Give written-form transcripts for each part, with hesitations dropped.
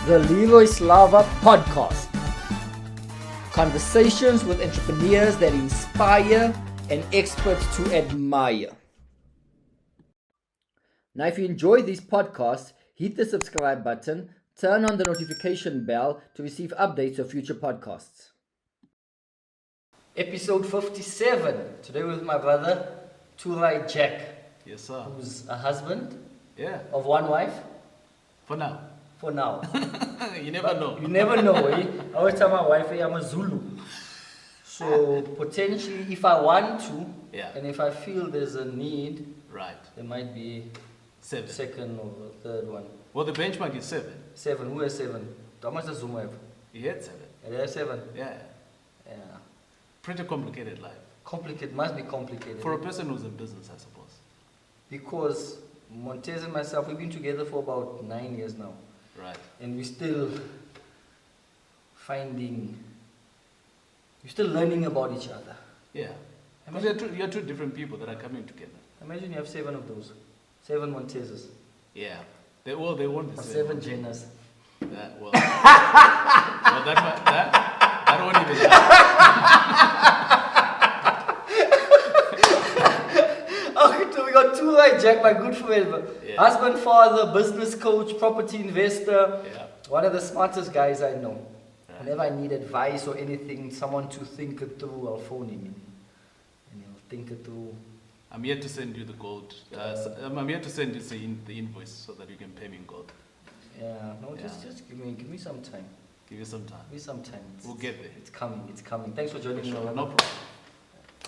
the Leroy Slava Podcast. Conversations with entrepreneurs that inspire and experts to admire. Now, if you enjoy these podcasts, hit the subscribe button, turn on the notification bell to receive updates of future podcasts. Episode 57. Today with my brother, Taurai Jack. Yes, sir. Who's a husband of one wife. For now. For now. You never know. You never know, eh? I always tell my wife, I'm a Zulu. So potentially, if I want to, and if I feel there's a need, there might be second or third one. Well, the benchmark is 7. 7. Who has 7? How much does Zoom have? He had 7. He has 7? Yeah. Pretty complicated life. Must be complicated. For a person who's in business, I suppose. Because Montez and myself, we've been together for about 9 years now. Right. And we're still learning about each other. Yeah. Because you're two different people that are coming together. Imagine you have 7 of those. 7 Montezes. Yeah. They won't be 7 Jennas. That won't even Okay, so we got Taurai Jack, my good friend. Husband, father, business coach, property investor. Yeah. One of the smartest guys I know. Whenever I need advice or anything, someone to think it through, I'll phone him. And he'll think it through. I'm here to send you the gold. I'm here to send you the invoice so that you can pay me in gold. Just give me some time. Give you some time. Give me some time. We'll get there. It's coming. Thanks for joining me. No problem.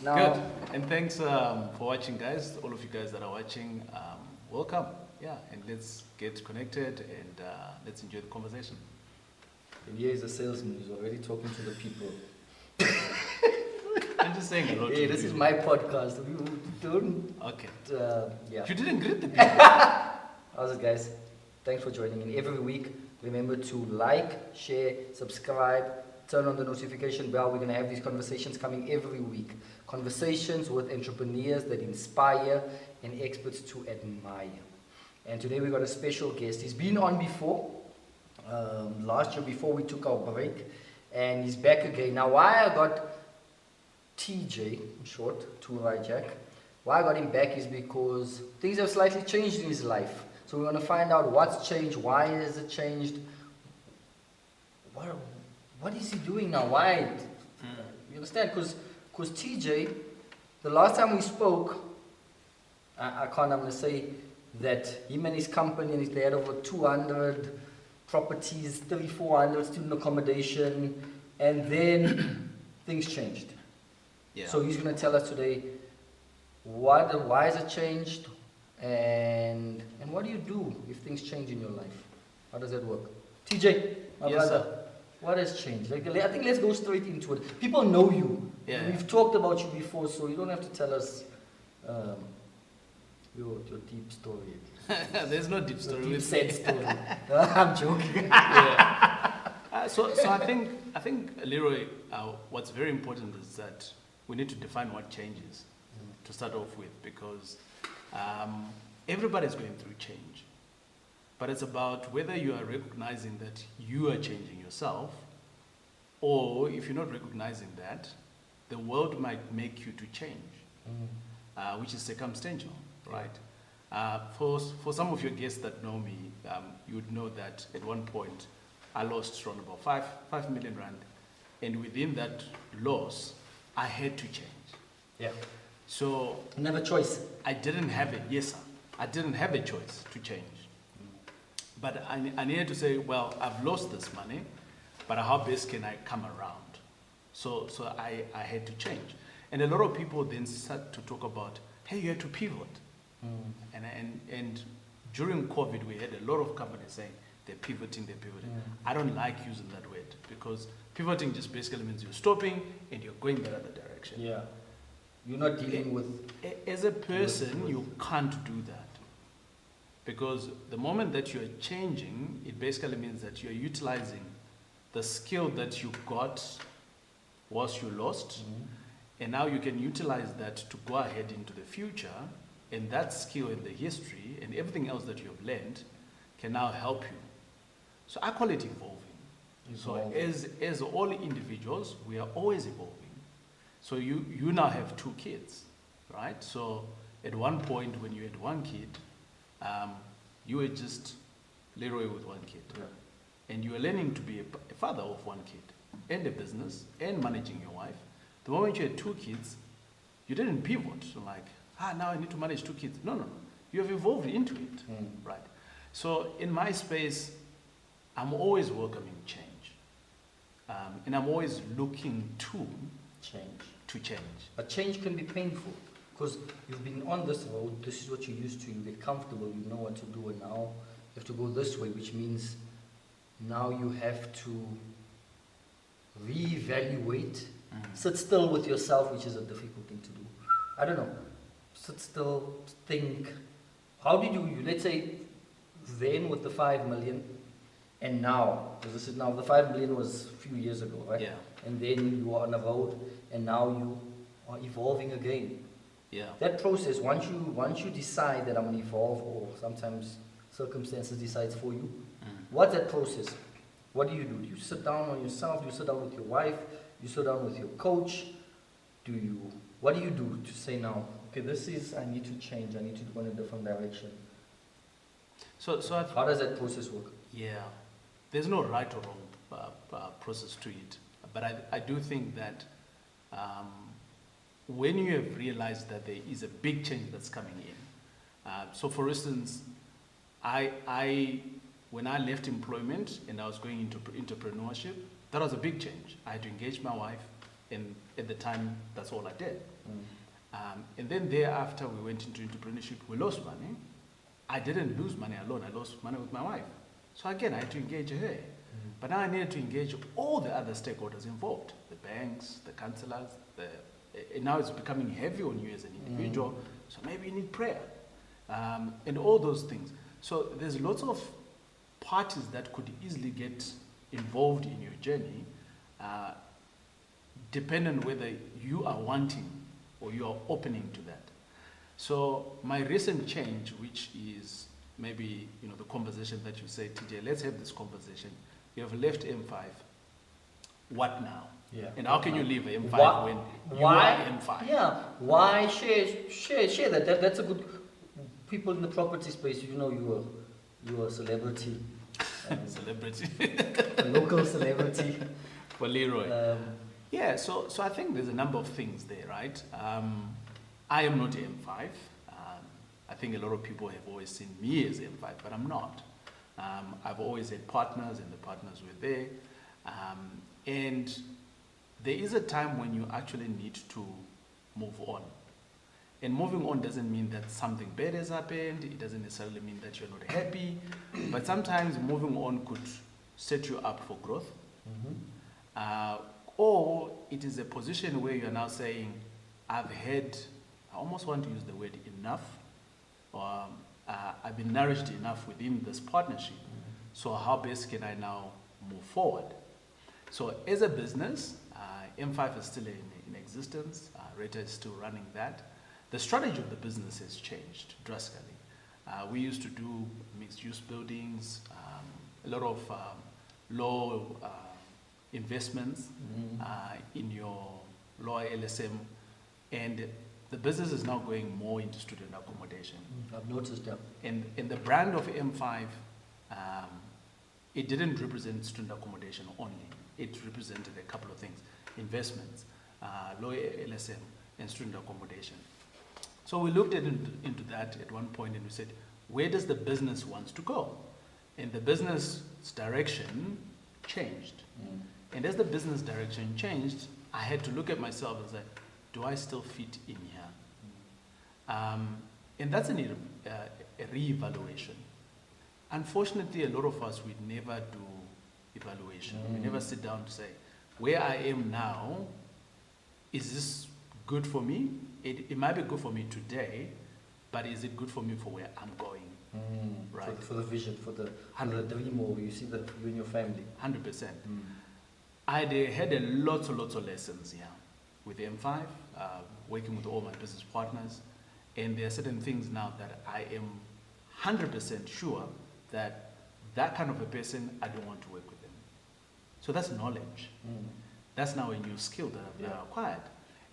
Now, good. And thanks for watching, guys. All of you guys that are watching, welcome. Yeah, and let's get connected and let's enjoy the conversation. And here is a salesman who's already talking to the people. I'm just saying hello to you. This is my podcast. You don't. Okay. You didn't greet the people. How's it, guys? Thanks for joining in every week. Remember to like, share, subscribe, turn on the notification bell. We're going to have these conversations coming every week. Conversations with entrepreneurs that inspire and experts to admire. And today we got a special guest. He's been on before, last year before we took our break, and he's back again. Now, why I got TJ, in short, Taurai Jack, why I got him back is because things have slightly changed in his life. So we want to find out what's changed, why has it changed, what is he doing now, why? You understand? Because TJ, the last time we spoke, I'm going to say that him and his company, and they had over 200 properties, 300-400 student accommodation, and then things changed. Yeah. So he's going to tell us today why has it changed, and what do you do if things change in your life? How does that work? TJ, my brother, sir. What has changed? I think let's go straight into it. People know you. Yeah. We've talked about you before, so you don't have to tell us your deep story. There's no deep story. Deep sad story. I'm joking. So I think Leroy, what's very important is that we need to define what changes to start off with, because everybody's going through change. But it's about whether you are recognizing that you are changing yourself, or if you're not recognizing that, the world might make you to change, which is circumstantial, right? For some of your guests that know me, you would know that at one point I lost around about 5 million rand, and within that loss, I had to change. Yeah. So you have a choice. I didn't have a choice to change. But I needed to say, well, I've lost this money, but how best can I come around? So I had to change. And a lot of people then start to talk about, hey, you had to pivot. And during COVID, we had a lot of companies saying they're pivoting. I don't like using that word, because pivoting just basically means you're stopping and you're going the other direction. Yeah. You're not dealing with... As a person, you can't do that. Because the moment that you're changing, it basically means that you're utilizing the skill that you got whilst you lost, and now you can utilize that to go ahead into the future, and that skill and the history and everything else that you have learned can now help you So I call it evolving. So as all individuals, we are always evolving. So you now have 2 kids, right? So at one point when you had 1 kid, you were just Leroy with 1 kid. Yeah. And you were learning to be a father of 1 kid, and a business, and managing your wife. The moment you had 2 kids, you didn't pivot. So like, now I need to manage 2 kids. No. You have evolved into it, right? So in my space, I'm always welcoming change. And I'm always looking to change. But change can be painful because you've been on this road, this is what you're used to, you get comfortable, you know what to do, and now you have to go this way, which means now you have to reevaluate, sit still with yourself, which is a difficult thing to do. I don't know, sit still, think, how did you let's say, then with the 5 million, and now, because this is now, the 5 million was a few years ago, right? Yeah. And then you are on the road, and now you are evolving again. Yeah. That process, once you decide that I'm going to evolve, or sometimes circumstances decides for you, what's that process? What do? Do you sit down on yourself? Do you sit down with your wife? You sit down with your coach? What do you do to say now, okay, I need to change, I need to go in a different direction? So how does that process work? Yeah, there's no right or wrong process to it. But I do think that when you have realized that there is a big change that's coming in. So for instance, when I left employment and I was going into entrepreneurship, that was a big change. I had to engage my wife, and at the time, that's all I did. And then thereafter, we went into entrepreneurship. We lost money. I didn't lose money alone. I lost money with my wife. So again, I had to engage her. But now I needed to engage all the other stakeholders involved, the banks, the counselors. And now it's becoming heavy on you as an individual. So maybe you need prayer and all those things. So there's lots of parties that could easily get involved in your journey, depending on whether you are wanting or you are opening to that. So my recent change, which is maybe the conversation that you say, TJ, let's have this conversation. You have left M5. What now? Yeah. And how can you leave M5 when you are M5? Yeah. Why share that? That's a good. People in the property space, you are a celebrity. Celebrity. A local celebrity. For Leroy. Yeah. So I think there's a number of things there, right? I am not M5. I think a lot of people have always seen me as M5, but I'm not. I've always had partners, and the partners were there. And there is a time when you actually need to move on. And moving on doesn't mean that something bad has happened. It doesn't necessarily mean that you're not happy. But sometimes moving on could set you up for growth. Or it is a position where you're now saying, I almost want to use the word enough. Or I've been nourished enough within this partnership. So how best can I now move forward? So as a business, M5 is still in existence. Rita is still running that. The strategy of the business has changed drastically. We used to do mixed-use buildings, a lot of low investments in your lower LSM, and the business is now going more into student accommodation. I've noticed that. And the brand of M5, it didn't represent student accommodation only. It represented a couple of things: investments, low LSM, and student accommodation. So we looked into that at one point, and we said, where does the business want to go? And the business direction changed. And as the business direction changed, I had to look at myself and say, do I still fit in here? And that's a re-evaluation. Unfortunately, a lot of us, we never do evaluation. We never sit down to say, where I am now, is this good for me? It might be good for me today, but is it good for me for where I'm going? Right. For the vision, for the dream, or you see you and your family. 100%. I had lots of lessons here with M5, working with all my business partners, and there are certain things now that I am 100% sure that that kind of a person, I don't want to work with them. So that's knowledge. That's now a new skill that I've now acquired.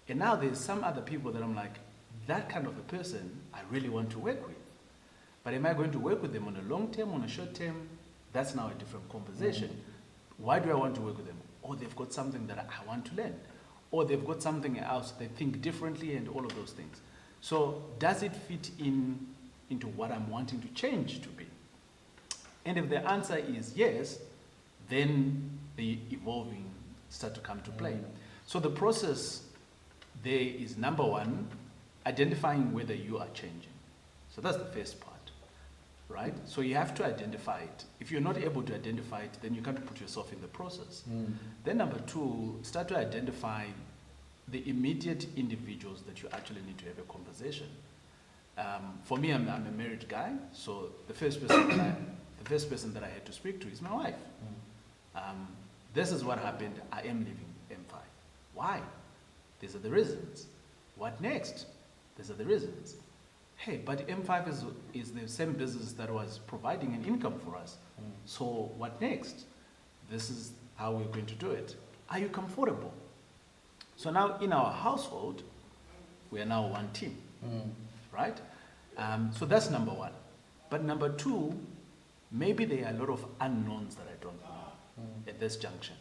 And now there's some other people that I'm like, that kind of a person, I really want to work with. But am I going to work with them on a long term, on a short term? That's now a different conversation. Why do I want to work with them? Or they've got something that I want to learn. Or they've got something else, they think differently and all of those things. So does it fit into what I'm wanting to change to be? And if the answer is yes, then the evolving start to come to play. So the process there is, number one, identifying whether you are changing. So that's the first part, right? So you have to identify it. If you're not able to identify it, then you can't put yourself in the process. Then number two, start to identify the immediate individuals that you actually need to have a conversation. For me, I'm a married guy, so the first person that I had to speak to is my wife. This is what happened. I am leaving M5. Why? These are the reasons. What next? These are the reasons. Hey, but M5 is the same business that was providing an income for us. So what next? This is how we're going to do it. Are you comfortable? So now in our household, we are now one team, right? So that's number one. But number two, maybe there are a lot of unknowns that I don't know at this junction.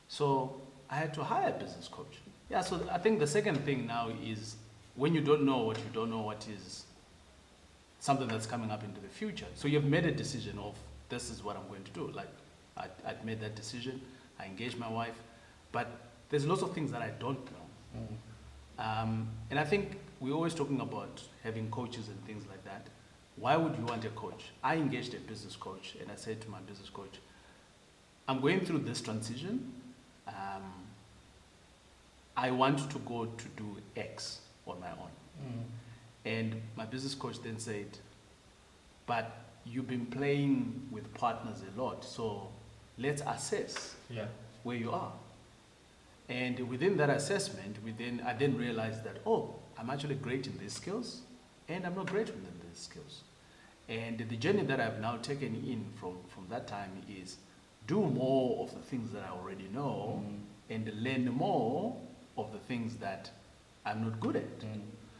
So I had to hire a business coach. Yeah, so I think the second thing now is when you don't know what you don't know what is something that's coming up into the future. So you've made a decision of this is what I'm going to do. Like I'd made that decision, I engaged my wife, but there's lots of things that I don't know. And I think we're always talking about having coaches and things like that. Why would you want a coach? I engaged a business coach and I said to my business coach, I'm going through this transition. I want to go to do X on my own. And my business coach then said, but you've been playing with partners a lot, so let's assess where you are. And within that assessment, I then realized that, I'm actually great in these skills, and I'm not great in these skills. And the journey that I've now taken in from that time is do more of the things that I already know and learn more of the things that I'm not good at.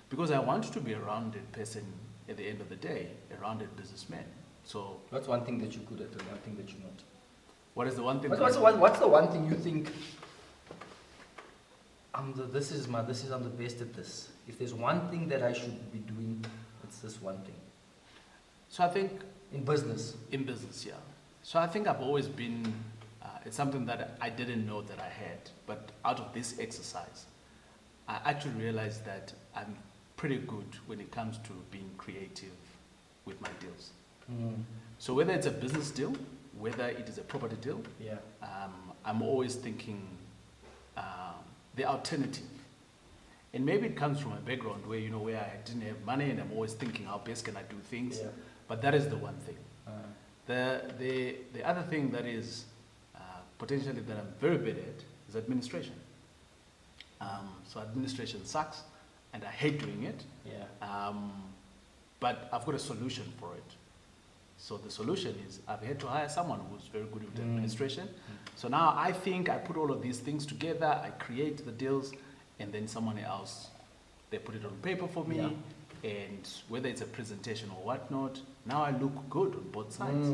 Because I want to be a rounded person at the end of the day, a rounded businessman. So what's one thing that you're good at and one thing that you're not? What is the one thing? What's the one thing you think I'm the best at this? If there's one thing that I should be doing, it's this one thing. So I think in business, yeah. So I think I've always been. It's something that I didn't know that I had, but out of this exercise, I actually realized that I'm pretty good when it comes to being creative with my deals. So whether it's a business deal, whether it is a property deal, I'm always thinking the alternative. And maybe it comes from a background where I didn't have money and I'm always thinking how best can I do things. But that is the one thing. The other thing that is potentially that I'm very bad at is administration. So administration sucks and I hate doing it. But I've got a solution for it. So the solution is I've had to hire someone who's very good with administration. So now I think I put all of these things together, I create the deals, and then someone else, they put it on paper for me, and whether it's a presentation or whatnot, now I look good on both sides.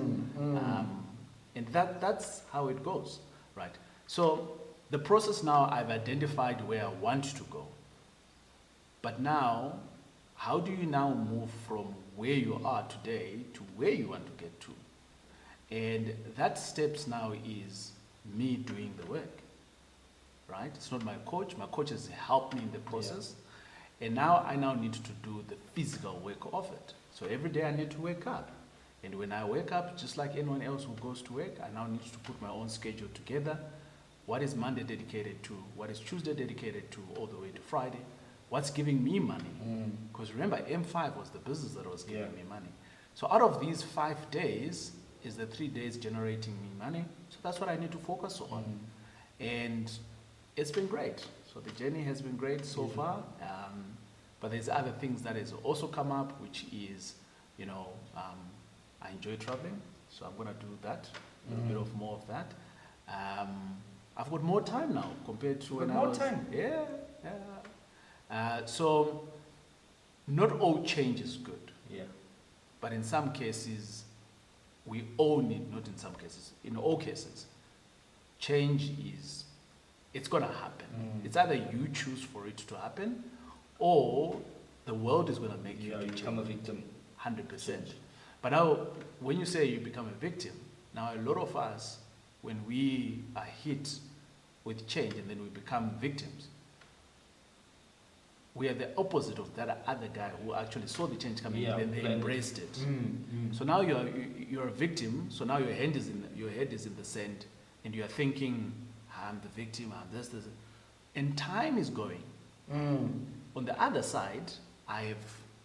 And that's how it goes, right? So the process now, I've identified where I want to go. But now, how do you now move from where you are today to where you want to get to? And that steps now is me doing the work, right? It's not my coach. My coach has helped me in the process. And now I need to do the physical work of it. So every day I need to wake up. And when I wake up, just like anyone else who goes to work, I now need to put my own schedule together. What is Monday dedicated to? What is Tuesday dedicated to all the way to Friday? What's giving me money? Because remember, M5 was the business that was giving me money. So out of these 5 days, is the 3 days generating me money? So that's what I need to focus on. And it's been great. So the journey has been great so far. But there's other things that has also come up, which is, I enjoy traveling. so I'm going to do that, a little bit of more of that. I've got more time now compared to when I was... More time? Yeah. So not all change is good. Yeah. But in some cases, we all need, not in some cases, in all cases, change is, it's going to happen. It's either you choose for it to happen, or the world is going to make you You become a victim. 100%. But now, when you say you become a victim, now a lot of us, when we are hit with change and then we become victims, we are the opposite of that other guy who actually saw the change coming and then they embraced it. So now you're a victim. So now your head is in the sand, and you are thinking, I'm the victim. I'm this. And time is going. On the other side, I have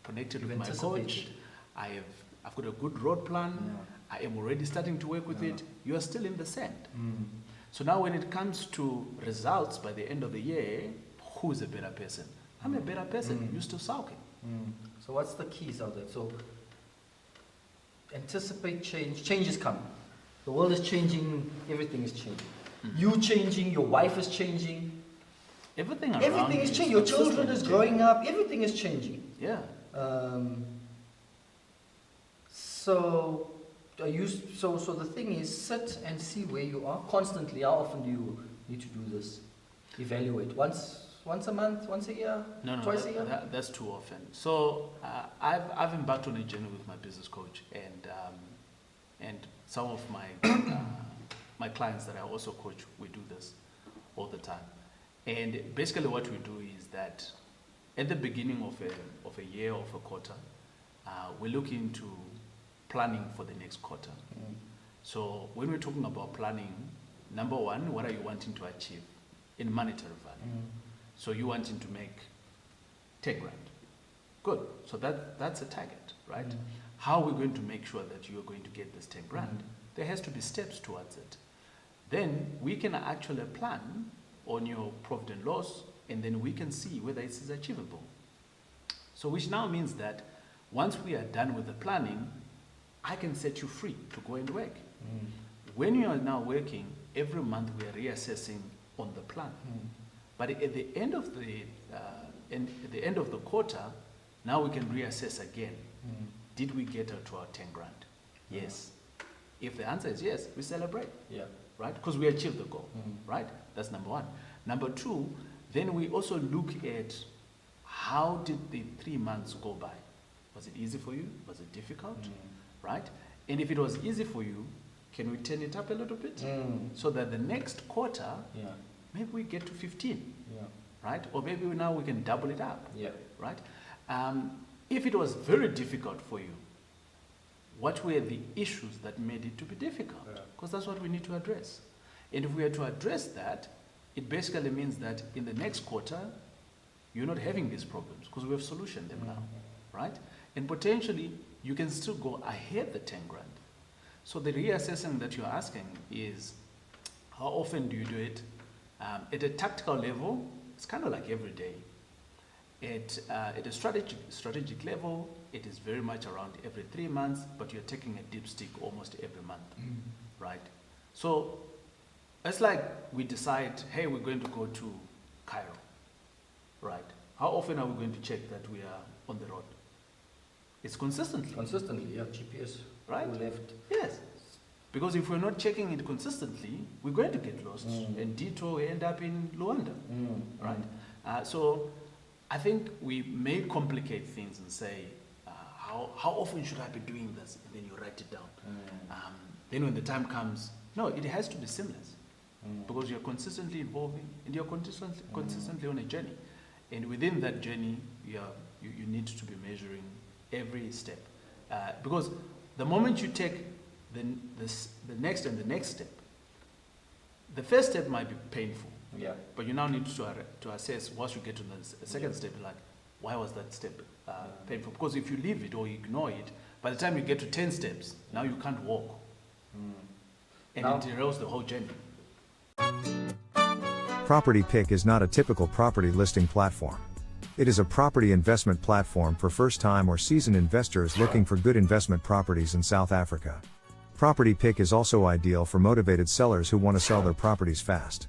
connected with my coach. I've got a good road plan. I am already starting to work with it. You are still in the sand. So now when it comes to results by the end of the year, who's a better person? I'm a better person. You're still sulking. So what's the keys out there? So anticipate change. Change is coming. The world is changing. Everything is changing. You changing. Your wife is changing. Everything around Everything is changing. Your children is growing up. Everything is changing. Yeah. So the thing is, sit and see where you are constantly. How often do you need to do this? Evaluate once a month, once a year, twice a year. That's too often. So I've embarked on a journey with my business coach and some of my my clients that I also coach. We do this all the time. And basically, what we do is that at the beginning of a year, of a quarter, we look into planning for the next quarter. So when we're talking about planning, number one, what are you wanting to achieve in monetary value? So you're wanting to make 10 grand. Good. So that's a target, right? How are we going to make sure that you're going to get this 10 grand? There has to be steps towards it. Then we can actually plan on your profit and loss, and then we can see whether it is achievable. So which now means that once we are done with the planning, I can set you free to go and work. When you are now working, every month we are reassessing on the plan. But at the end of the quarter, now we can reassess again. Did we get to our 10 grand? Yes. If the answer is yes, we celebrate. Yeah. Right? Because we achieved the goal. Right? That's number one. Number two, then we also look at how did the 3 months go by? Was it easy for you? Was it difficult? Right? And if it was easy for you, can we turn it up a little bit? So that the next quarter, maybe we get to 15. Right? Or maybe now we can double it up. Right? If it was very difficult for you, what were the issues that made it to be difficult? Because that's what we need to address. And if we are to address that, it basically means that in the next quarter, you're not having these problems because we have solutioned them now, right? And potentially, you can still go ahead the 10 grand. So the reassessing that you're asking is, how often do you do it? At a tactical level, it's kind of like every day. At a strategic level, it is very much around every 3 months, but you're taking a deep stick almost every month, right? So it's like we decide, hey, we're going to go to Cairo, right? How often are we going to check that we are on the road? It's consistently. Consistently, yeah, GPS. Right? We left. Yes. Because if we're not checking it consistently, we're going to get lost. And detour, we end up in Luanda, right? So I think we may complicate things and say, how often should I be doing this? And then you write it down. Then when the time comes, no, it has to be seamless. Because you're consistently evolving and you're consistently on a journey. And within that journey, you need to be measuring every step. Because the moment you take the next and the next step, the first step might be painful. Yeah. But you now need to assess once you get to the second step, like, why was that step painful? Because if you leave it or you ignore it, by the time you get to 10 steps, now you can't walk. And it derails the whole journey. Property Pick is not a typical property listing platform. It is a property investment platform for first-time or seasoned investors looking for good investment properties in South Africa. Property Pick is also ideal for motivated sellers who want to sell their properties fast.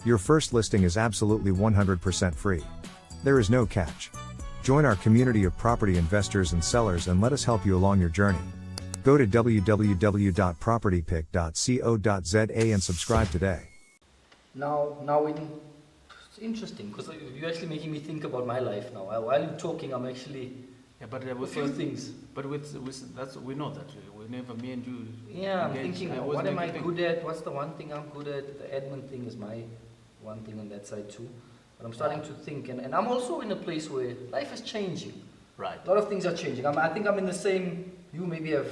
Your first listing is absolutely 100% free. There is no catch. Join our community of property investors and sellers and let us help you along your journey. Go to www.propertypick.co.za and subscribe today. It's interesting because you're actually making me think about my life now. While you're talking, I'm actually with few things. But with that's we know that whenever me and you. Yeah, I'm engage, thinking, what am I good at? What's the one thing I'm good at? The admin thing is my one thing on that side too. But I'm starting to think, and I'm also in a place where life is changing. Right. A lot of things are changing. I think I'm in the same. You maybe have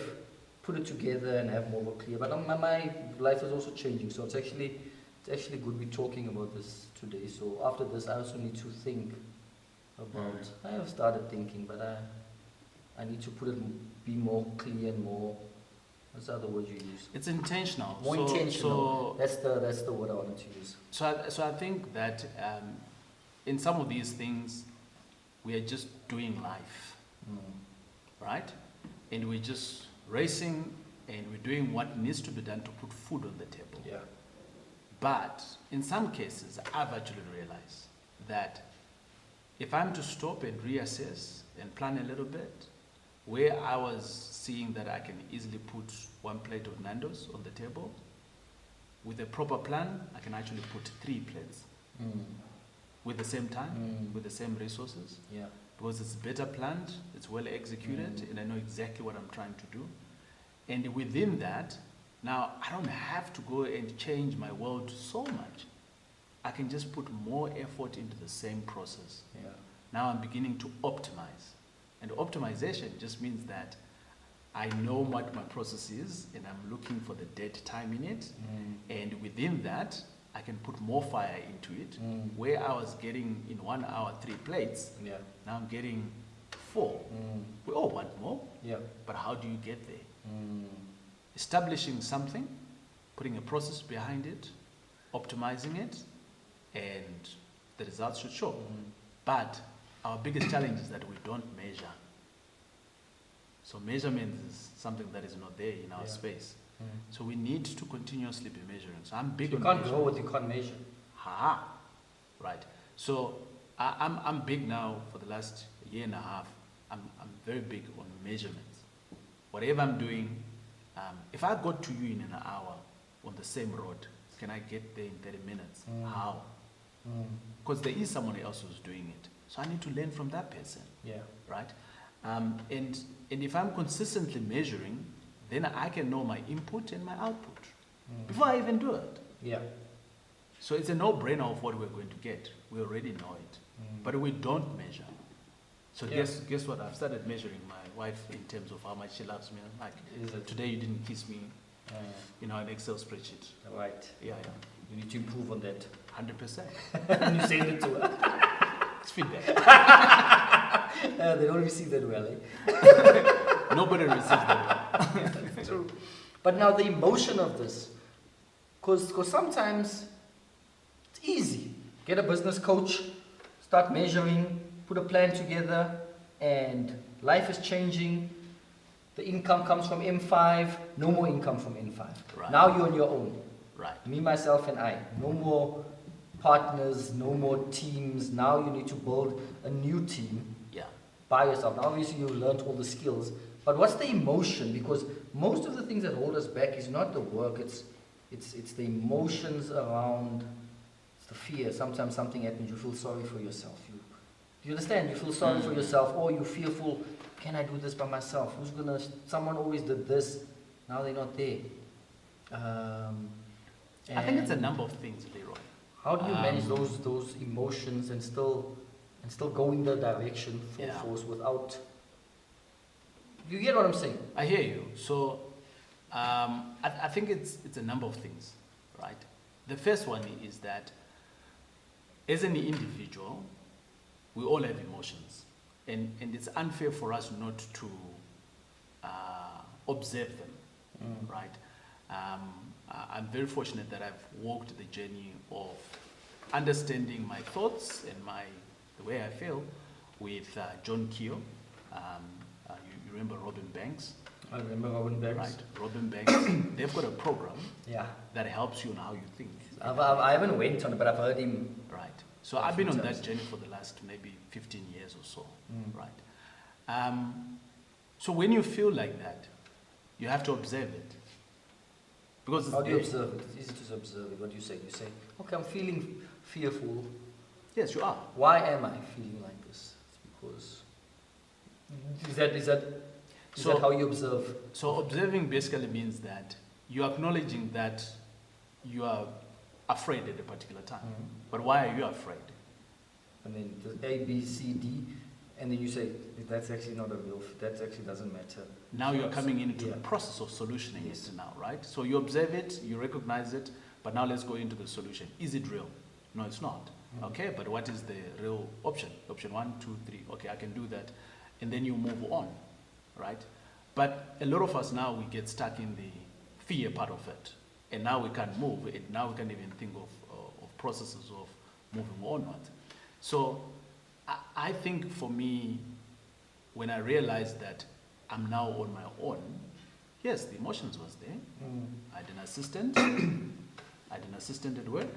put it together and have more of a clear. But my life is also changing. So it's actually good we're talking about this today. So after this, I also need to think about. I have started thinking, but I need to be more clear and more. What's the other word you use? It's intentional. More intentional. That's the word I wanted to use. So I think that in some of these things, we are just doing life, right? And we're just racing, and we're doing what needs to be done to put food on the table. Yeah. But in some cases, I've actually realized that if I'm to stop and reassess and plan a little bit, where I was seeing that I can easily put one plate of Nando's on the table, with a proper plan, I can actually put 3 plates with the same time, with the same resources. Yeah. Because it's better planned, it's well executed, and I know exactly what I'm trying to do. And within that, now I don't have to go and change my world so much. I can just put more effort into the same process. Yeah. Now I'm beginning to optimize. And optimization just means that I know what my process is, and I'm looking for the dead time in it. And within that, I can put more fire into it. Where I was getting in 1 hour 3 plates, now I'm getting 4. We all want more, but how do you get there? Establishing something, putting a process behind it, optimizing it, and the results should show. But our biggest challenge is that we don't measure. So measurement is something that is not there in our space. So we need to continuously be measuring. So I'm big on measuring. You can't grow what you can't measure. Right. So I'm big now for the last year and a half. I'm very big on measurements. Whatever I'm doing, if I got to you in an hour on the same road, can I get there in 30 minutes? How? Because there is someone else who's doing it. So I need to learn from that person. Right? And if I'm consistently measuring, then I can know my input and my output before I even do it. So it's a no-brainer of what we're going to get. We already know it. But we don't measure. So guess what? I've started measuring my wife in terms of how much she loves me. Like, today you didn't kiss me, an Excel spreadsheet. Right. Yeah. You need to improve on that. 100%. And you send it to her. It's feedback. They don't receive that well, eh? Nobody receives that well. True. But now the emotion of this, because sometimes it's easy. Get a business coach, start measuring, put a plan together, and life is changing. The income comes from M5, no more income from N5. Right. Now you're on your own. Right. Me, myself, and I. No more partners, no more teams. Now you need to build a new team by yourself. Now obviously you've learned all the skills, but what's the emotion? Because most of the things that hold us back is not the work, it's the emotions around, it's the fear. Sometimes something happens, you feel sorry for yourself. You understand? You feel sorry for yourself, or you're fearful, can I do this by myself? Someone always did this, now they're not there. I think it's a number of things, Leroy. How do you manage those emotions and still go in the direction full force without? You get what I'm saying? I hear you. So I think it's a number of things, right? The first one is that as an individual, we all have emotions, and it's unfair for us not to observe them, right? I'm very fortunate that I've walked the journey of understanding my thoughts and the way I feel with John Keogh. You remember Robin Banks? I remember Robin Banks. Right, Robin Banks. They've got a program Yeah. that helps you in how you think. I haven't went on it, but I've heard him. Right. So I've been on that journey for the last maybe 15 years or so. Right. So when you feel like that, you have to observe it. Because it's How do you there. observe it? It's easy to observe it. What do you say? You say, okay, I'm feeling fearful. Yes, you are. Why am I feeling like this? It's because is that how you observe? So observing basically means that you're acknowledging that you are afraid at a particular time. But why are you afraid? And then the A, B, C, D, and then you say that's actually not a real. That actually doesn't matter. Now you're coming into Yeah. the process of solutioning Yes. it now, right? So you observe it, you recognize it, but now let's go into the solution. Is it real? No, it's not. Okay, but what is the real option? Option 1, 2, 3. Okay, I can do that. And then you move on, right? But a lot of us now, we get stuck in the fear part of it. And now we can't move. And now we can't even think of processes of moving onward. So I think for me, when I realized that I'm now on my own, yes, the emotions was there. I had an assistant. I had an assistant at work.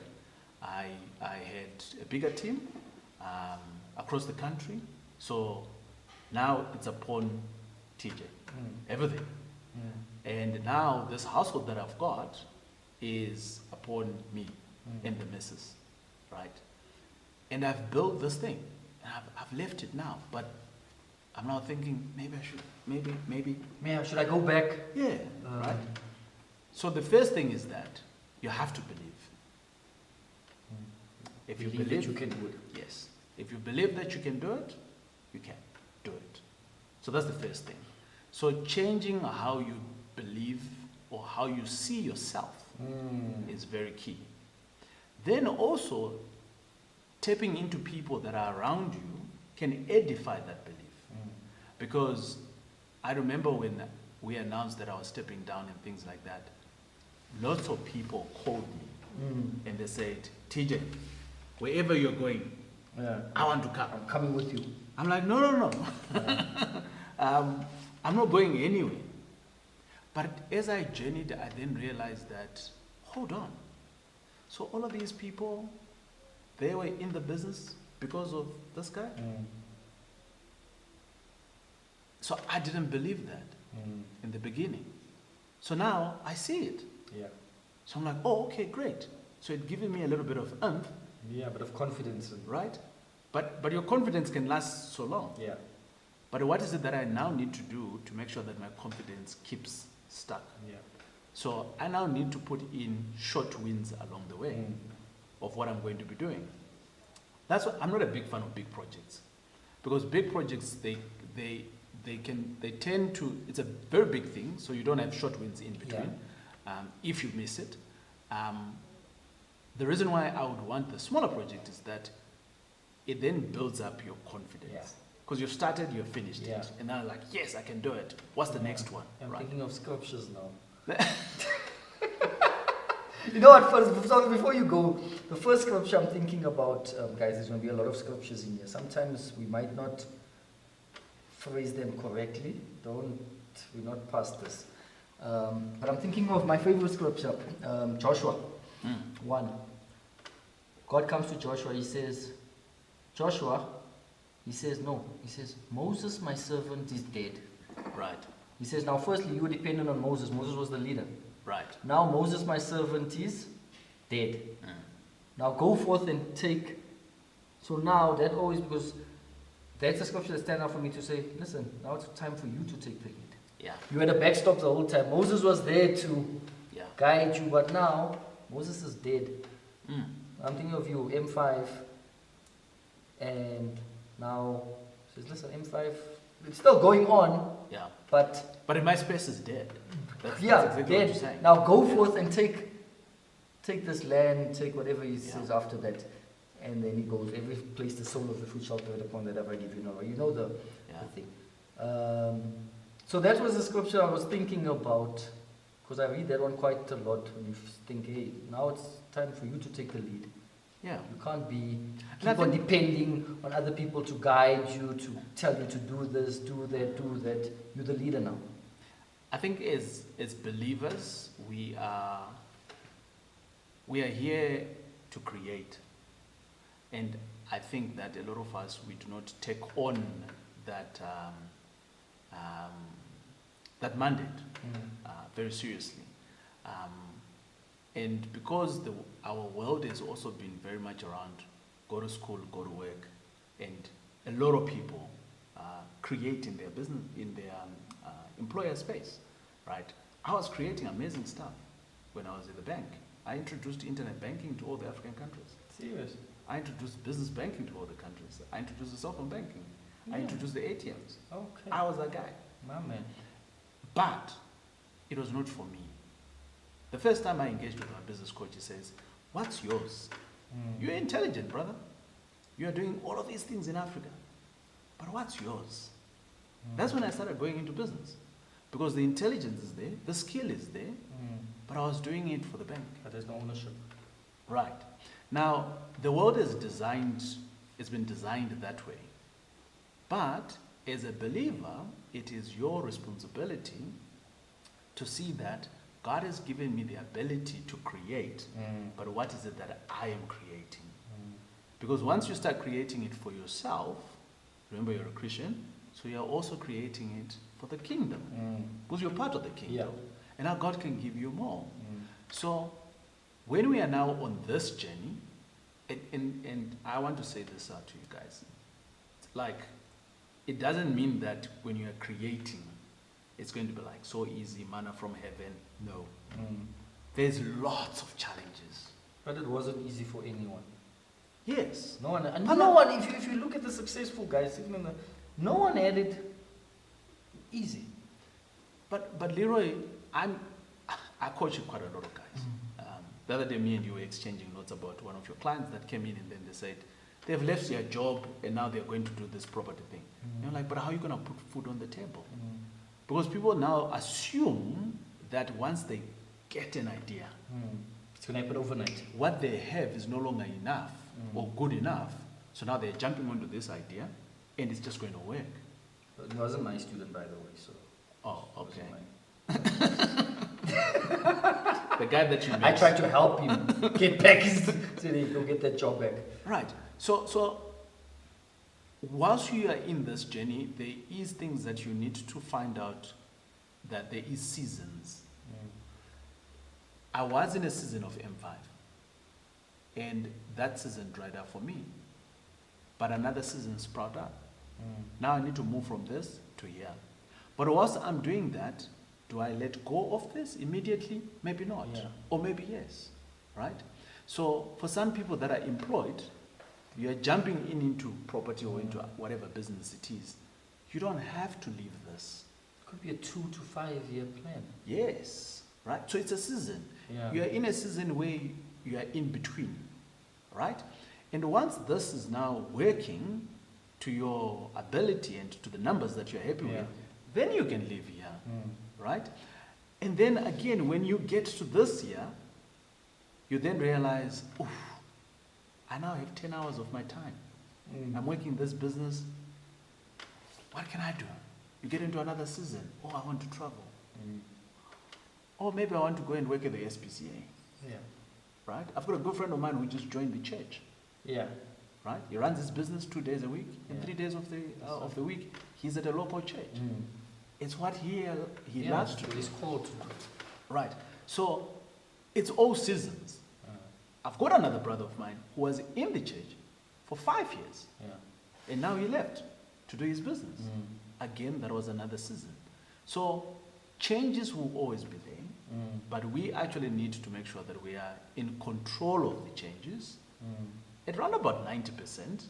I had a bigger team across the country. So now it's upon TJ, everything. And now this household that I've got is upon me and the missus, right? And I've built this thing. And I've left it now, but I'm now thinking maybe I should, maybe. Man, should I go back? Yeah, right? So the first thing is that you have to believe. If you Believe believe that you can do it. Yes. If you believe that you can do it, you can do it. So that's the first thing. So changing how you believe or how you see yourself is very key. Then also, tapping into people that are around you can edify that belief. Because I remember when we announced that I was stepping down and things like that, lots of people called me and they said, TJ, wherever you're going, I want to come. I'm coming with you. I'm like, no. I'm not going anywhere. But as I journeyed, I then realized that, hold on. So all of these people, they were in the business because of this guy? So I didn't believe that in the beginning. So now I see it. Yeah. So I'm like, oh, okay, great. So it given me a little bit of oomph, Yeah, but of confidence. right? But your confidence can last so long. Yeah. But what is it that I now need to do to make sure that my confidence keeps stuck? Yeah. So I now need to put in short wins along the way of what I'm going to be doing. That's what I'm not a big fan of big projects, because big projects they tend to, it's a very big thing, so you don't have short wins in between. If you miss it, the reason why I would want the smaller project is that it then builds up your confidence. Because you've started, you've finished it. And now like, yes, I can do it. What's the next one? I'm right? thinking of sculptures now. You know what, before you go, the first sculpture I'm thinking about, guys, there's going to be a lot of sculptures in here. Sometimes we might not phrase them correctly. We're not past this. But I'm thinking of my favorite sculpture, Joshua 1. God comes to Joshua, he says, Joshua, he says, no. He says, Moses, my servant, is dead. Right. He says, now firstly, you were dependent on Moses. Moses was the leader. Right. Now Moses, my servant, is dead. Now go forth and take. So now that always, because that's a scripture that stands out for me to say, listen, now it's time for you to take the lead. Yeah. You had a backstop the whole time. Moses was there to guide you, but now Moses is dead. I'm thinking of you, M5, and now says, listen, M5, it's still going on. Yeah. But in my space is dead. That's exactly dead. what you're saying. Now go forth and take this land, take whatever he says after that. And then he goes, every place the soul of the foot shall tread upon that ever give you know. You know the thing. So that was the scripture I was thinking about, because I read that one quite a lot when you think, hey, now it's time for you to take the lead. Yeah. You can't keep on depending on other people to guide you, to tell you to do this, do that, do that. You're the leader now. I think as believers, we are here to create. And I think that a lot of us, we do not take on that that mandate very seriously. And because our world has also been very much around go to school, go to work, and a lot of people create in their business, in their employer space, right? I was creating amazing stuff when I was at the bank. I introduced internet banking to all the African countries. Serious? I introduced business banking to all the countries. I introduced the cell phone banking. Yeah. I introduced the ATMs. Okay. I was that guy. My man. But it was not for me. The first time I engaged with my business coach, he says, "What's yours? You're intelligent, brother. You are doing all of these things in Africa. But what's yours?" That's when I started going into business. Because the intelligence is there, the skill is there, but I was doing it for the bank. But there's no ownership. Right. Now, the world is it's been designed that way. But as a believer, it is your responsibility to see that God has given me the ability to create, but what is it that I am creating? Because once you start creating it for yourself, remember you're a Christian, so you're also creating it for the kingdom. Because you're part of the kingdom. Yeah. And now God can give you more. So when we are now on this journey, and I want to say this out to you guys, like, it doesn't mean that when you are creating, it's going to be like so easy, manna from heaven. No. There's lots of challenges. But it wasn't easy for anyone. Yes. No one, and no one, if you look at the successful guys, even no one had it easy. But Leroy, I coach quite a lot of guys. The other day, me and you were exchanging notes about one of your clients that came in, and then they said they've left their job and now they're going to do this property thing. You're like, but how are you going to put food on the table? Because people now assume that once they get an idea, it's going to happen overnight. what they have is no longer enough or good enough. So now they're jumping onto this idea, and it's just going to work. He wasn't my student, by the way, so. Oh, okay. Wasn't The guy that you met. I tried to help him get back so that he could get that job back. Right. So whilst you are in this journey, there is things that you need to find out, that there is seasons. I was in a season of M5, and that season dried up for me. But another season sprouted up. Now I need to move from this to here. But whilst I'm doing that, do I let go of this immediately? Maybe not. Yeah. Or maybe yes. Right? So for some people that are employed, you are jumping into property or into whatever business it is. You don't have to leave this. It could be a 2 to 5 year plan. Yes. Right? So it's a season. Yeah. You are in a season where you are in between. Right? And once this is now working to your ability and to the numbers that you're happy with, then you can live here. Right? And then again, when you get to this year, you then realize, oof, I now have 10 hours of my time. I'm working this business. What can I do? You get into another season. Oh, I want to travel. Or maybe I want to go and work at the SPCA. Yeah. Right? I've got a good friend of mine who just joined the church. Yeah. Right? He runs his business 2 days a week, and Yeah. 3 days of the week, he's at a local church. It's what he loves to do. He's called to do. Right. So it's all seasons. I've got another brother of mine who was in the church for 5 years. Yeah. And now he left to do his business. Again, that was another season. So changes will always be there. But we actually need to make sure that we are in control of the changes at around about 90%.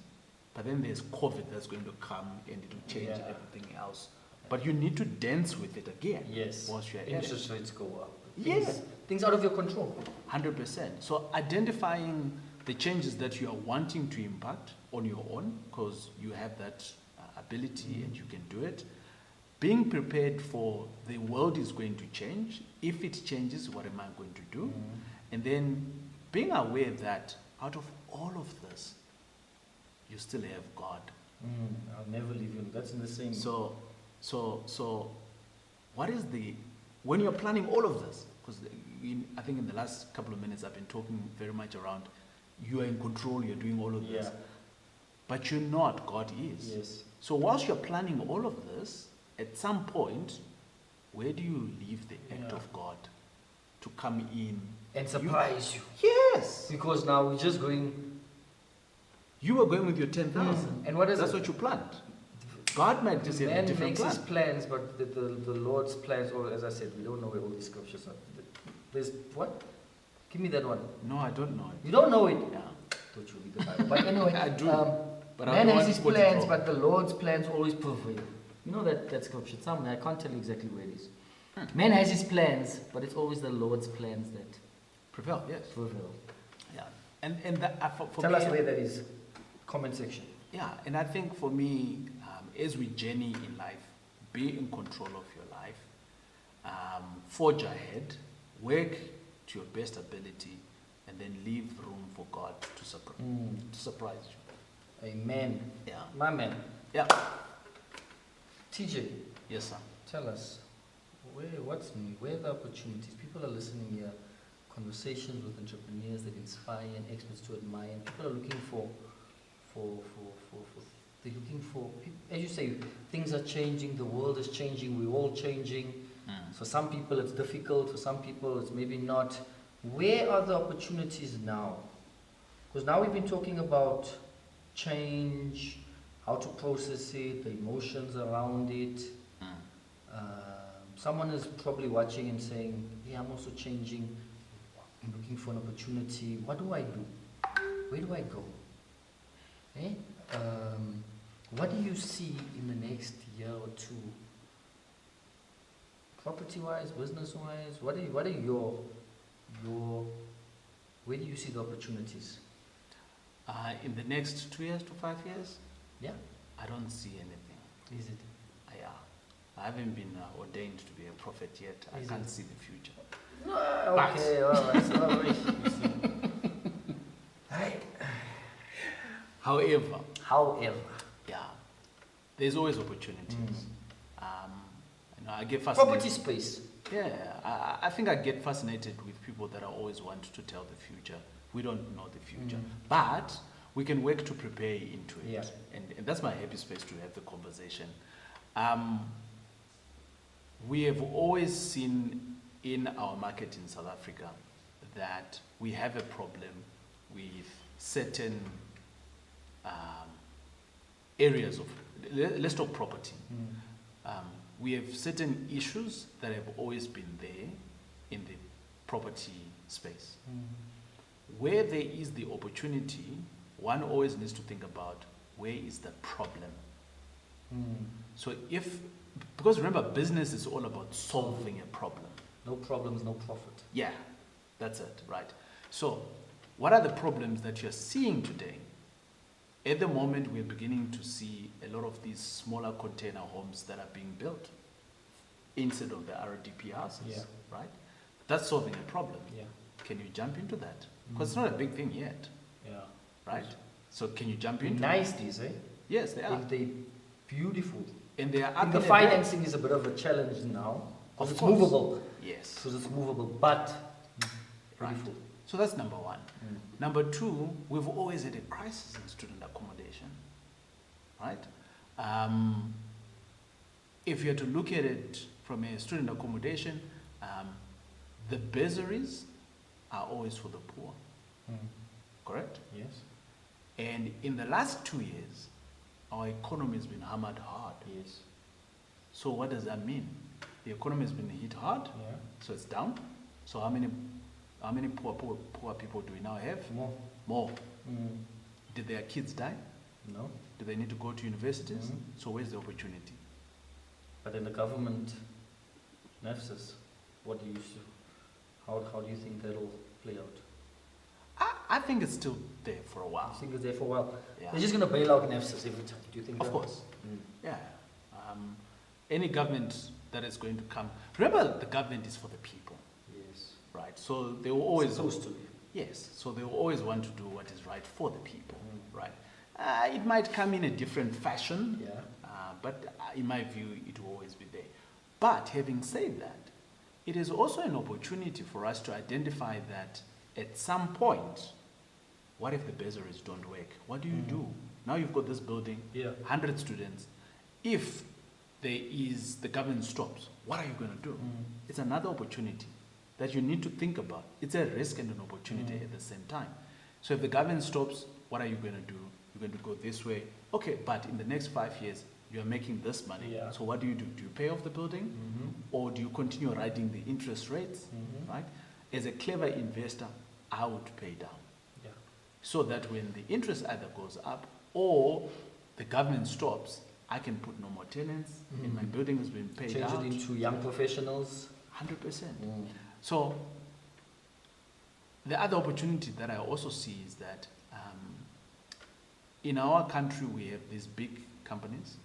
But then there's COVID that's going to come and it will change everything else. But you need to dance with it again. Yes. Once you're Interest rates go up. Yes. Things out of your control. 100%. So identifying the changes that you are wanting to impact on your own, because you have that ability and you can do it. Being prepared for the world is going to change. If it changes, what am I going to do? And then being aware that out of all of this, you still have God. I'll never leave you. That's in the same. So what is the when you're planning all of this, because I think in the last couple of minutes I've been talking very much around you are in control, you're doing all of this. Yeah. But you're not, God is. Yes. So whilst you're planning all of this, at some point, where do you leave the act of God to come in? And surprise you. Yes. Because now we're just going. You were going with your 10,000. And what is That's it? what you planned. God might just have a Man different makes plan. his plans, but the Lord's plans, or as I said, we don't know where all these scriptures are. There's what? Give me that one. No, I don't know it. You don't know it? Yeah. Don't you read the Bible? But anyway, I do. But I man don't has want his to put it plans, wrong. but the Lord's plans always prevail. You know that scripture somewhere. I can't tell you exactly where it is. Man has his plans, but it's always the Lord's plans that Prevail, yes. prevail. Yeah. And that, for Tell me, us where that is. Comment section. yeah, and I think for me, as we journey in life, be in control of your life, forge ahead, work to your best ability, and then leave room for God to surprise you. Amen. Yeah. My man. Yeah. TJ, Yes, sir. tell us, what's new? Where are the opportunities? People are listening here. Conversations with entrepreneurs that inspire and experts to admire. And people are looking they're looking for, as you say, things are changing, the world is changing, we're all changing. For some people it's difficult, for some people it's maybe not. Where are the opportunities now? Because now we've been talking about change, how to process it, the emotions around it. Someone is probably watching and saying, yeah, I'm also changing, I'm looking for an opportunity. What do I do? Where do I go? Eh? What do you see in the next year or two? Property-wise, business-wise, what are your where do you see the opportunities? In the next 2 years to 5 years, Yeah, I don't see anything. is it? I haven't been ordained to be a prophet yet. I Is can't it? see the future. No, okay, all right. So, right. However, yeah, there's always opportunities. I get fascinated. Property space. Yeah, I think I get fascinated with people that are always want to tell the future. We don't know the future, but we can work to prepare into it. Yeah. And that's my happy space to have the conversation. We have always seen in our market in South Africa that we have a problem with certain areas of, let's talk property. We have certain issues that have always been there in the property space. Where there is the opportunity, one always needs to think about where is the problem. So because remember, business is all about solving a problem. No problems, no profit. Yeah, that's it, right? So, what are the problems that you're seeing today? At the moment, we're beginning to see a lot of these smaller container homes that are being built instead of the RDP houses, Yeah. right? That's solving a problem. Yeah. Can you jump into that? Because it's not a big thing yet, Yeah. right? So, can you jump into Nice these, eh? Yes, they are. They beautiful. And they are I up think the in a bed. financing is a bit of a challenge now. Because Of it's course. movable. Yes. Because it's movable, but Right. beautiful. So that's number one. Number two, we've always had a crisis in student accommodation, right? If you are to look at it from a student accommodation, the bursaries are always for the poor, correct? Yes. And in the last 2 years, our economy has been hammered hard. Yes. So what does that mean? The economy has been hit hard, Yeah. so it's down. So how many poor people do we now have? More. More. Did their kids die? No. Do they need to go to universities? Mhm. So where's the opportunity? But then the government nafsas, what do you see? How do you think that'll play out? I think it's still there for a I while. think it's there for a while. Yeah. They're just going to bail out nafsas every time. Do you think Of that? course. Yeah. Any government that is going to come. Remember, the government is for the people, Yes. right? So they will always. Supposed to be. Yes. So they will always want to do what is right for the people, right? It might come in a different fashion. Yeah. But in my view, it will always be there. But having said that, it is also an opportunity for us to identify that at some point, what if the bursaries don't work? What do you do? Now you've got this building, 100 students. If the government stops, what are you going to do? It's another opportunity that you need to think about. It's a risk and an opportunity at the same time. So if the government stops, what are you going to do? You're going to go this way. Okay, but in the next 5 years, you're making this money. Yeah. So what do? Do you pay off the building? Or do you continue riding the interest rates? Right? As a clever investor, I would pay down. Yeah. So that when the interest either goes up or the government stops, I can put no more tenants and my building has been paid Change out. it into young professionals. 100%. So the other opportunity that I also see is that in our country we have these big companies.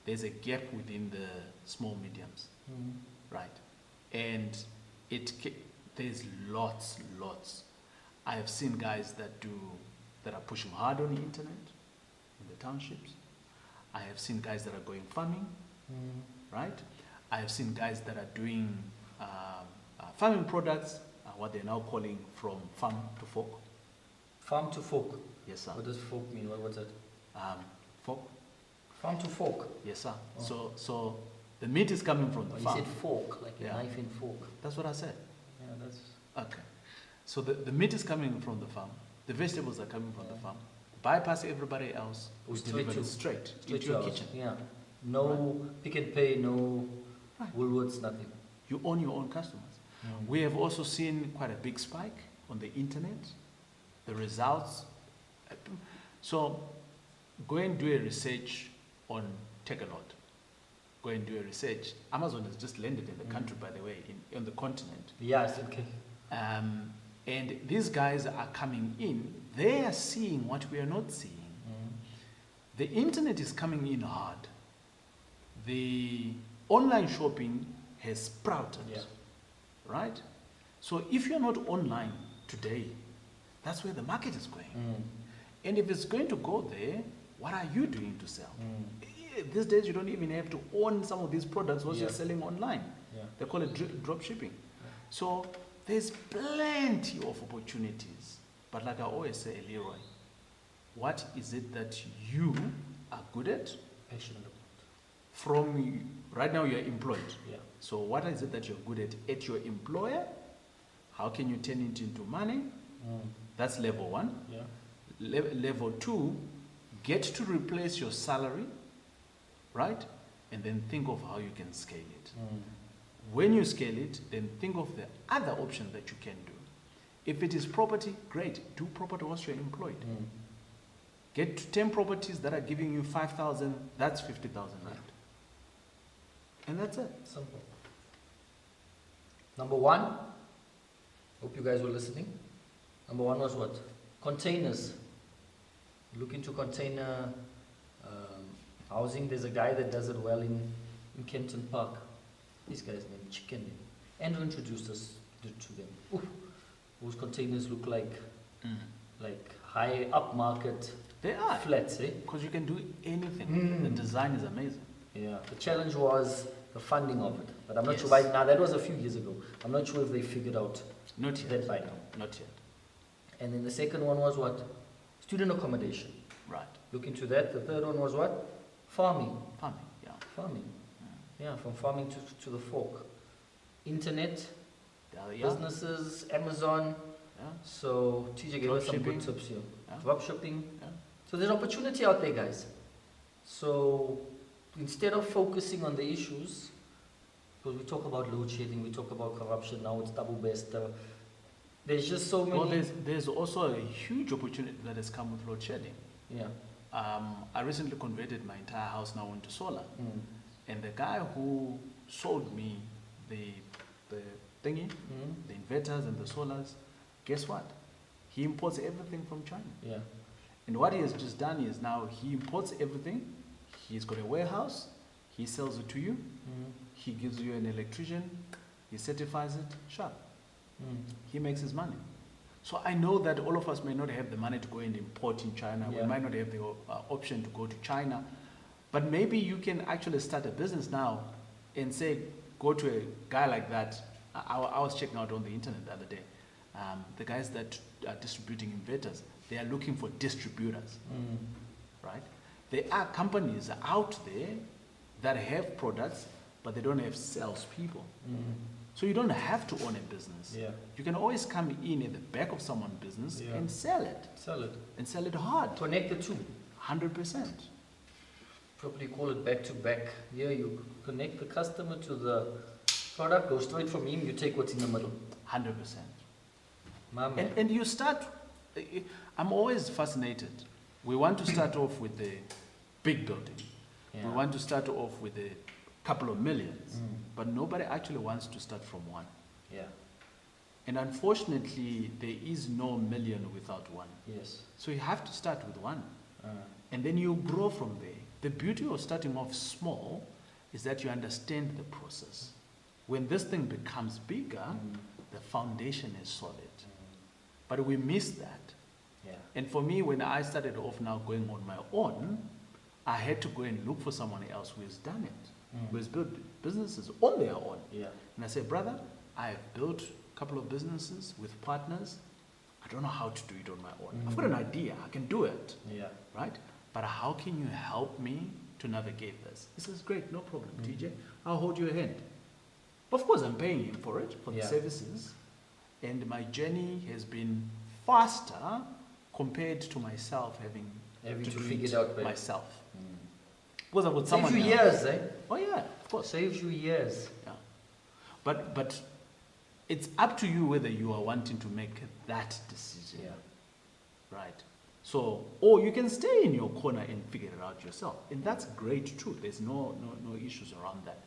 There's a gap within the small mediums, right? And there's lots. I have seen guys that are pushing hard on the internet in the townships. I have seen guys that are going farming, right? I have seen guys that are doing farming products, what they're now calling from farm to fork. Farm to fork. Yes, sir. What does fork mean? What's that? Fork. Farm to fork. Yes, sir. Oh. So the meat is coming from the You farm. said fork, like Yeah. a knife and fork. That's what I said. Yeah, that's. Okay. So the meat is coming from the farm. The vegetables are coming from the farm. Bypass everybody else. We Straight deliver to- it straight into Straight your to kitchen. Yeah. No Pick and Pay, no Right. Woolworths, nothing. You own your own customers. We have also seen quite a big spike on the internet. The results. So go and do a research on Takealot. Go and do a research. Amazon has just landed in the country, by the way, on the continent. Yes, okay. And these guys are coming in. They are seeing what we are not seeing. The internet is coming in hard. The online shopping has sprouted, Yeah. right? So if you're not online today, that's where the market is going. And if it's going to go there, what are you doing to sell? These days, you don't even have to own some of these products once you're Yeah. selling online. Yeah. They call it drop shipping. So there's plenty of opportunities. But like I always say, Leroy, what is it that you are good at? Passionate about. Right now you're employed. Yeah. So what is it that you're good at your employer? How can you turn it into money? That's level one. Yeah. Level two, get to replace your salary, right? And then think of how you can scale it. When you scale it, then think of the other option that you can do. If it is property, great. Do property once you're employed. Get to 10 properties that are giving you 5,000, that's 50,000 rand. And that's it. Simple. Number one, hope you guys were listening. Number one was what? Containers. Look into container housing. There's a guy that does it well in Kenton Park. This guy's name, Chicken. Andrew introduced us to them. Ooh, those containers look like high upmarket They are. flats, eh? Because you can do anything. The design is amazing. Yeah. The challenge was the funding of it. But I'm not sure Yes. right now. That was a few years ago. I'm not sure if they figured out Not yet. that by now. Not yet. And then the second one was what? Student accommodation. Right. Look into that. The third one was what? Farming. Farming, yeah. Farming. Yeah, from farming to the fork. Internet, Yeah. businesses, Amazon. Yeah. So TJ gave us some good Dropshipping. tips here. Yeah. Drop shipping. Yeah. So there's opportunity out there, guys. So instead of focusing on the issues, because we talk about load shedding, we talk about corruption, now it's double best. There's just so many. Well, there's also a huge opportunity that has come with load shedding. Yeah. I recently converted my entire house now into solar. And the guy who sold me the thingy, the inverters and the solars, guess what? He imports everything from China. Yeah. And what he has just done is now he imports everything. He's got a warehouse. He sells it to you. He gives you an electrician. He certifies it. Sure. He makes his money. So I know that all of us may not have the money to go and import in China. Yeah. We might not have the option to go to China. But maybe you can actually start a business now and say, go to a guy like that. I was checking out on the internet the other day. The guys that are distributing inverters, they are looking for distributors, right? There are companies out there that have products, but they don't have salespeople. So you don't have to own a business. Yeah. You can always come in at the back of someone's business and sell it. Sell it. And sell it hard. Connect the two. 100%. Probably call it back to back. Here you connect the customer to the product, go straight from him, you take what's in the middle. 100%. My man. And you start, I'm always fascinated. We want to start off with the big building. We want to start off with a couple of millions, but nobody actually wants to start from one. Yeah. And unfortunately, there is no million without one. Yes. So you have to start with one. And then you grow from there. The beauty of starting off small is that you understand the process. When this thing becomes bigger, the foundation is solid. But we miss that. Yeah. And for me, when I started off now going on my own, I had to go and look for someone else who has done it, who has built businesses on their own. Yeah. And I said, brother, I have built a couple of businesses with partners. I don't know how to do it on my own. I've got an idea. I can do it. Yeah. Right? But how can you help me to navigate this? He says, great, no problem, TJ. I'll hold your hand. Of course, I'm paying him for it, for the services. And my journey has been faster compared to myself having to figure it do out it myself. Because I've got someone Saves you else. years, eh? Oh yeah, of course. Saves you years. Yeah. But it's up to you whether you are wanting to make that decision. Yeah. Right. So, or you can stay in your corner and figure it out yourself. And that's great too. There's no issues around that.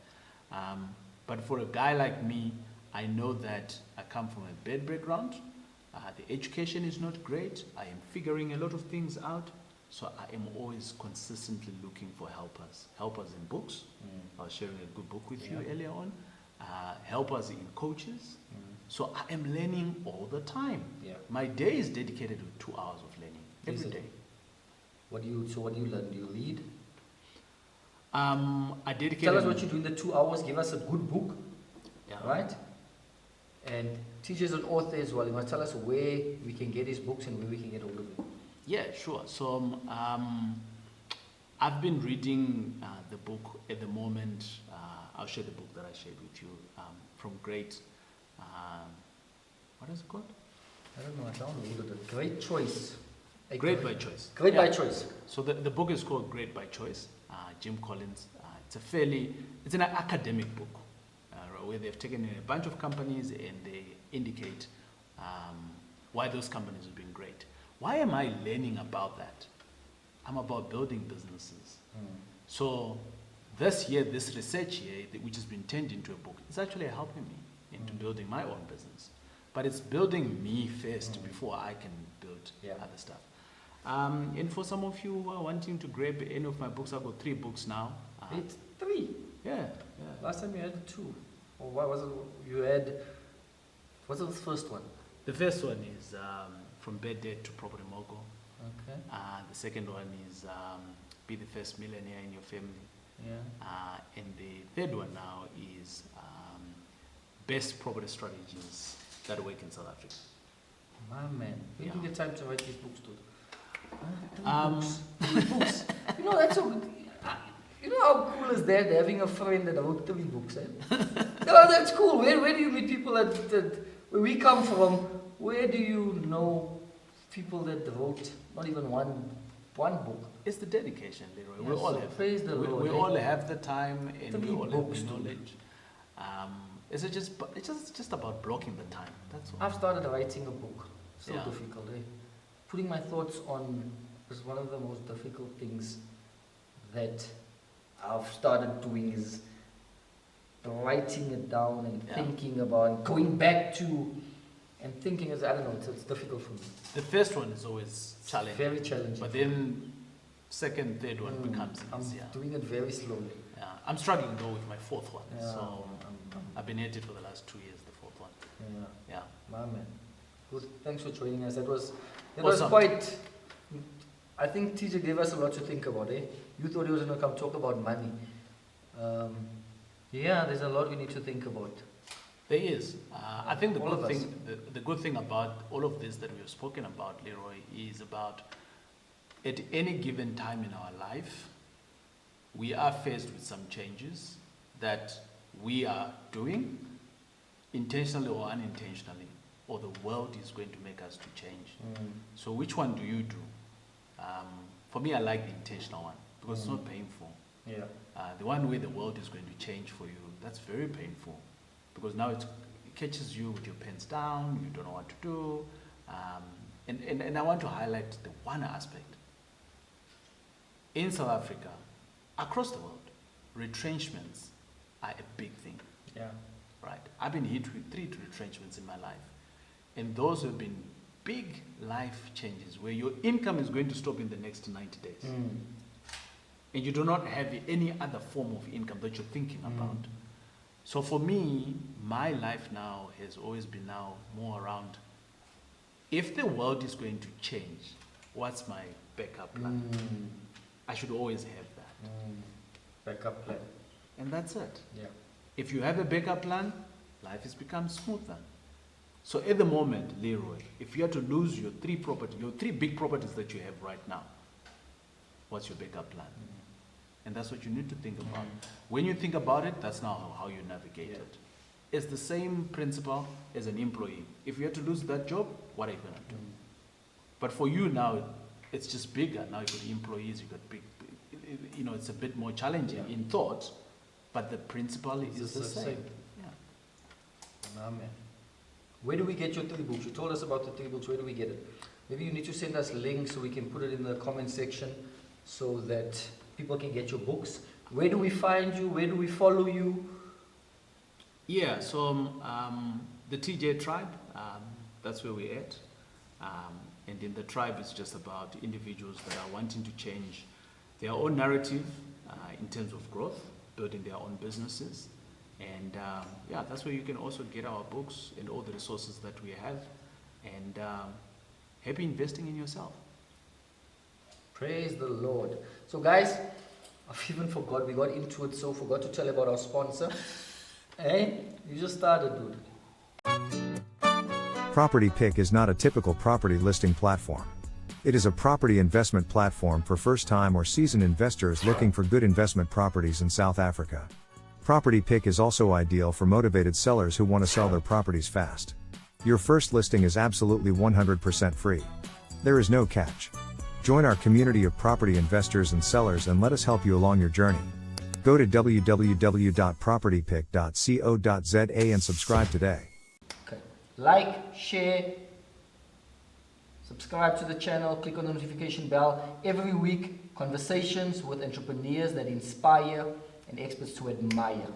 But for a guy like me, I know that I come from a bad background. The education is not great. I am figuring a lot of things out. So I am always consistently looking for helpers. Helpers in books. I was sharing a good book with you earlier on. Helpers in coaches. So I am learning all the time. Yeah. My day is dedicated to 2 hours of learning every day. What do you learn? Do you read? I dedicate. Tell us what you do in the 2 hours. Give us a good book. Yeah. Right? And TJ is an author as well. You must tell us where we can get his books and where we can get hold of them. Yeah, sure. So I've been reading the book at the moment. I'll share the book that I shared with you from Great. What is it called? I don't know. I downloaded it. Great Choice. Great by Choice. Great by Choice. So the book is called Great by Choice. Jim Collins. It's an academic book where they've taken in a bunch of companies and they indicate why those companies have been great. Why am I learning about that? I'm about building businesses. So this research here, which has been turned into a book, is actually helping me into building my own business. But it's building me first before I can build other stuff. And for some of you who are wanting to grab any of my books, I've got 3 books now. It's 3? Yeah. Last time you had 2. Or what was it? You had... What's the first one? The first one is From Bad Debt to Property Mogul. Okay. The second one is Be the First Millionaire in Your Family. Yeah. And the third one now is Best Property Strategies That Work in South Africa. My man. When do you get time to write these books, dude? Books. You know, that's so good. You know how cool is that, having a friend that wrote 3 books, eh? No, that's cool. Where do you meet people that where we come from, where do you know people that wrote not even one book? It's the dedication, Leroy. Yeah, we all so have. praise the Lord, we eh? all have the time and 3 we all books, have the dude. knowledge. It's just about blocking the time. That's all. I've started writing a book. So Yeah. difficult, eh? Putting my thoughts on is one of the most difficult things that I've started doing, is writing it down and thinking about, going back to, and thinking, I don't know, it's difficult for me. The first one is always challenging. Very challenging. But then second, third one becomes I'm easier. doing it very slowly. Yeah. I'm struggling though with my 4th one. Yeah, So I've been at it for the last 2 years, the 4th one. Yeah, Yeah. my man. Good. Thanks for joining us. It was Awesome. quite. I think TJ gave us a lot to think about. You thought he was going to come talk about money. Yeah, there's a lot we need to think about. There is. I think All of us. the good thing about all of this that we have spoken about, Leroy, is about at any given time in our life, we are faced with some changes that we are doing, intentionally or unintentionally, or the world is going to make us to change. So which one do you do? For me, I like the intentional one because it's not painful. Yeah. The one where the world is going to change for you, that's very painful because now it catches you with your pants down, you don't know what to do. And I want to highlight the one aspect. In South Africa, across the world, retrenchments are a big thing. Yeah. Right? I've been hit with 3 retrenchments in my life. And those have been big life changes where your income is going to stop in the next 90 days. And you do not have any other form of income that you're thinking about. So for me, my life now has always been now more around, if the world is going to change, what's my backup plan? I should always have that. Backup plan. And that's it. Yeah. If you have a backup plan, life has become smoother. So at the moment, Leroy, if you had to lose your 3 big properties that you have right now, what's your backup plan? And that's what you need to think about. When you think about it, that's now how you navigate it. It's the same principle as an employee. If you had to lose that job, what are you going to do? But for you now, it's just bigger. Now you've got employees, you've got big, it's a bit more challenging in thought, but the principle is the same. Yeah. Amen. Where do we get your 3 books? You told us about the 3 books. Where do we get it? Maybe you need to send us links so we can put it in the comment section so that people can get your books. Where do we find you? Where do we follow you? Yeah, so the TJ tribe, that's where we're at. And in the tribe, it's just about individuals that are wanting to change their own narrative in terms of growth, building their own businesses. And that's where you can also get our books and all the resources that we have. And happy investing in yourself. Praise the Lord. So guys, I've even forgot, we got into it, so forgot to tell you about our sponsor. Hey, you just started, dude. Property Pick is not a typical property listing platform. It is a property investment platform for first-time or seasoned investors looking for good investment properties in South Africa. Property Pick is also ideal for motivated sellers who want to sell their properties fast. Your first listing is absolutely 100% free. There is no catch. Join our community of property investors and sellers and let us help you along your journey. Go to www.propertypick.co.za and subscribe today. Okay. Like, share, subscribe to the channel, click on the notification bell. Every week, conversations with entrepreneurs that inspire and experts to admire.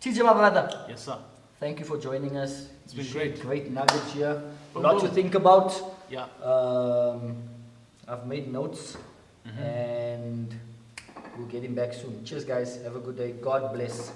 TJ, my brother. Yes, sir. Thank you for joining us. It's been shared great. Great nuggets here. A lot to think about. Yeah. I've made notes and we'll get him back soon. Cheers, guys. Have a good day. God bless.